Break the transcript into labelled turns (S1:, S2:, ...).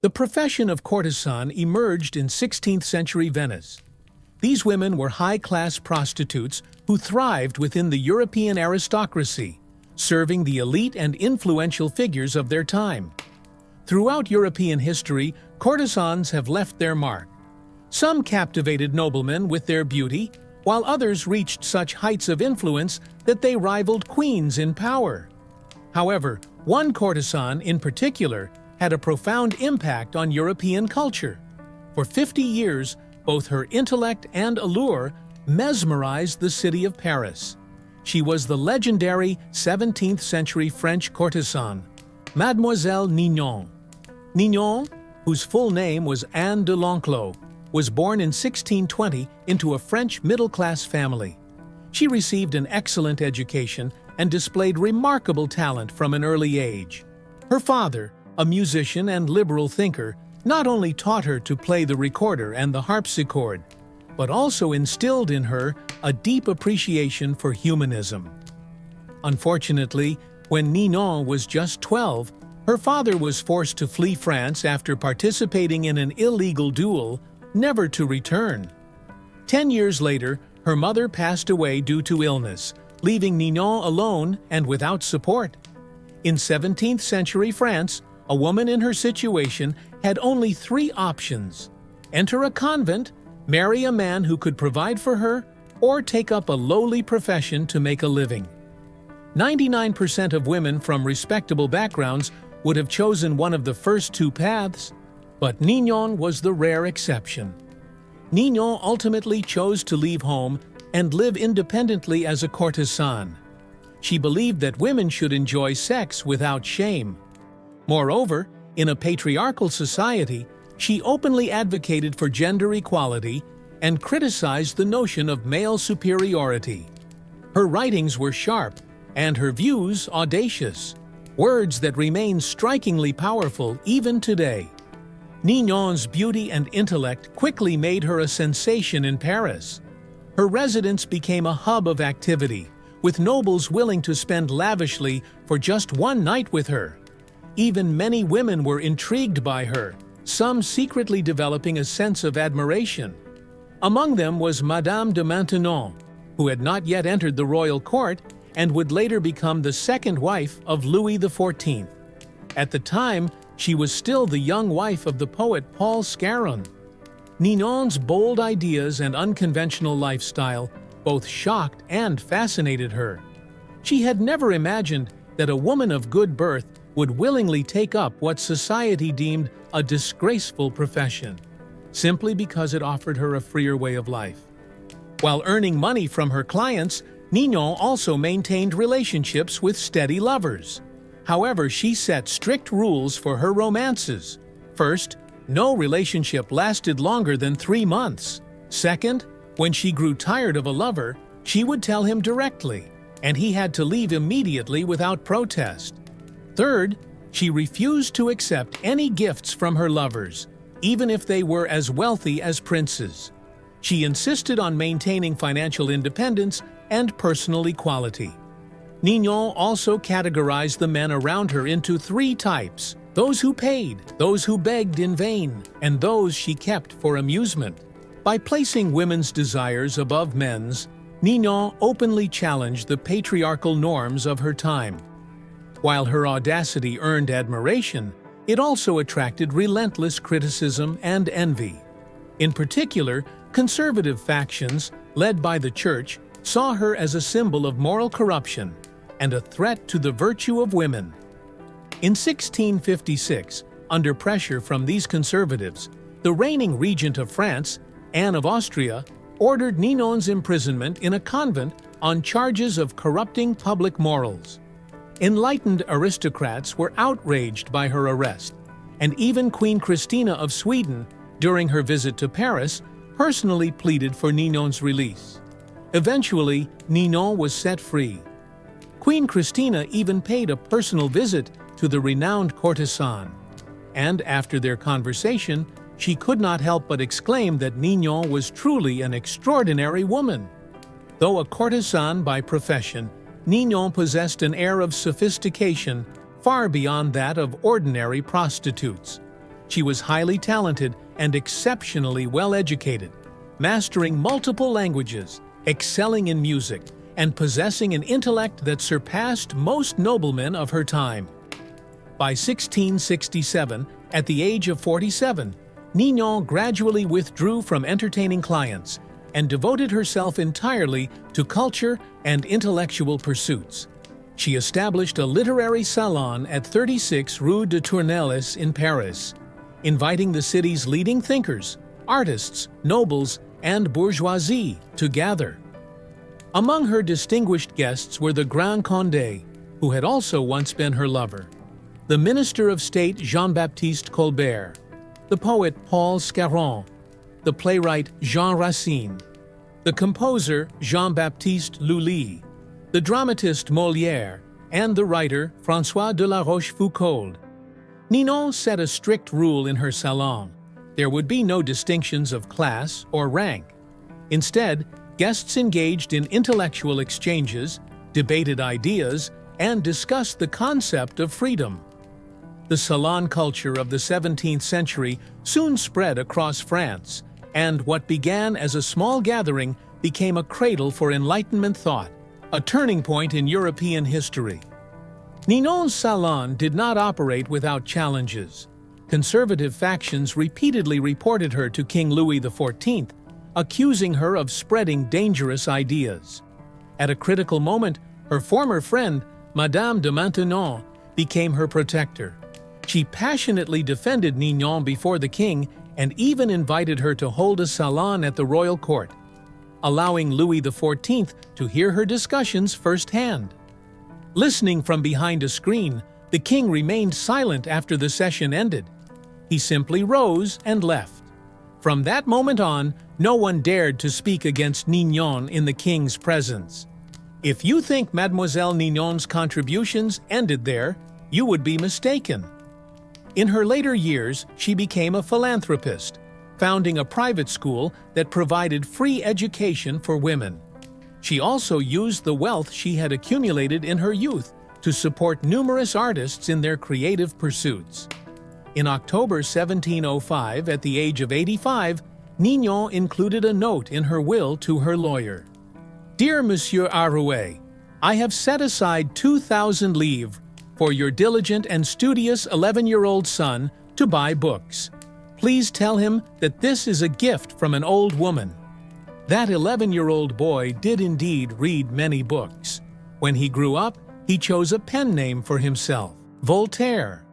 S1: The profession of courtesan emerged in 16th century Venice. These women were high-class prostitutes who thrived within the European aristocracy, serving the elite and influential figures of their time. Throughout European history, courtesans have left their mark. Some captivated noblemen with their beauty, while others reached such heights of influence that they rivaled queens in power. However, one courtesan in particular had a profound impact on European culture. For 50 years, both her intellect and allure mesmerized the city of Paris. She was the legendary 17th-century French courtesan, Mademoiselle Ninon. Ninon, whose full name was Ninon de Lenclos, was born in 1620 into a French middle-class family. She received an excellent education and displayed remarkable talent from an early age. Her father, a musician and liberal thinker, not only taught her to play the recorder and the harpsichord, but also instilled in her a deep appreciation for humanism. Unfortunately, when Ninon was just 12, her father was forced to flee France after participating in an illegal duel, never to return. 10 years later, her mother passed away due to illness, leaving Ninon alone and without support. In 17th century France, a woman in her situation had only 3 options: enter a convent, marry a man who could provide for her, or take up a lowly profession to make a living. 99% of women from respectable backgrounds would have chosen one of the first 2 paths, but Ninon was the rare exception. Ninon ultimately chose to leave home and live independently as a courtesan. She believed that women should enjoy sex without shame. Moreover, in a patriarchal society, she openly advocated for gender equality and criticized the notion of male superiority. Her writings were sharp and her views audacious, words that remain strikingly powerful even today. Ninon's beauty and intellect quickly made her a sensation in Paris. Her residence became a hub of activity, with nobles willing to spend lavishly for just one night with her. Even many women were intrigued by her, some secretly developing a sense of admiration. Among them was Madame de Maintenon, who had not yet entered the royal court and would later become the second wife of Louis XIV. At the time, she was still the young wife of the poet Paul Scarron. Ninon's bold ideas and unconventional lifestyle both shocked and fascinated her. She had never imagined that a woman of good birth would willingly take up what society deemed a disgraceful profession, simply because it offered her a freer way of life. While earning money from her clients, Ninon also maintained relationships with steady lovers. However, she set strict rules for her romances. First, no relationship lasted longer than 3 months. Second, when she grew tired of a lover, she would tell him directly, and he had to leave immediately without protest. Third, she refused to accept any gifts from her lovers, even if they were as wealthy as princes. She insisted on maintaining financial independence and personal equality. Ninon also categorized the men around her into 3 types: those who paid, those who begged in vain, and those she kept for amusement. By placing women's desires above men's, Ninon openly challenged the patriarchal norms of her time. While her audacity earned admiration, it also attracted relentless criticism and envy. In particular, conservative factions, led by the Church, saw her as a symbol of moral corruption and a threat to the virtue of women. In 1656, under pressure from these conservatives, the reigning regent of France, Anne of Austria, ordered Ninon's imprisonment in a convent on charges of corrupting public morals. Enlightened aristocrats were outraged by her arrest, and even Queen Christina of Sweden, during her visit to Paris, personally pleaded for Ninon's release. Eventually, Ninon was set free. Queen Christina even paid a personal visit to the renowned courtesan, and after their conversation, she could not help but exclaim that Ninon was truly an extraordinary woman. Though a courtesan by profession, Ninon possessed an air of sophistication far beyond that of ordinary prostitutes. She was highly talented and exceptionally well-educated, mastering multiple languages, excelling in music, and possessing an intellect that surpassed most noblemen of her time. By 1667, at the age of 47, Ninon gradually withdrew from entertaining clients and devoted herself entirely to culture and intellectual pursuits. She established a literary salon at 36 Rue de Tournelles in Paris, inviting the city's leading thinkers, artists, nobles, and bourgeoisie to gather. Among her distinguished guests were the Grand Condé, who had also once been her lover, the Minister of State Jean-Baptiste Colbert, the poet Paul Scarron, the playwright Jean Racine, the composer Jean-Baptiste Lully, the dramatist Molière, and the writer François de la Rochefoucauld. Ninon set a strict rule in her salon. There would be no distinctions of class or rank. Instead, guests engaged in intellectual exchanges, debated ideas, and discussed the concept of freedom. The salon culture of the 17th century soon spread across France, and what began as a small gathering became a cradle for Enlightenment thought, a turning point in European history. Ninon's salon did not operate without challenges. Conservative factions repeatedly reported her to King Louis XIV, accusing her of spreading dangerous ideas. At a critical moment, her former friend, Madame de Maintenon, became her protector. She passionately defended Ninon before the king and even invited her to hold a salon at the royal court, allowing Louis XIV to hear her discussions firsthand. Listening from behind a screen, the king remained silent after the session ended. He simply rose and left. From that moment on, no one dared to speak against Ninon in the king's presence. If you think Mademoiselle Ninon's contributions ended there, you would be mistaken. In her later years, she became a philanthropist, founding a private school that provided free education for women. She also used the wealth she had accumulated in her youth to support numerous artists in their creative pursuits. In October 1705, at the age of 85, Ninon included a note in her will to her lawyer. "Dear Monsieur Arouet, I have set aside 2,000 livres for your diligent and studious 11-year-old son to buy books. Please tell him that this is a gift from an old woman." That 11-year-old boy did indeed read many books. When he grew up, he chose a pen name for himself, Voltaire.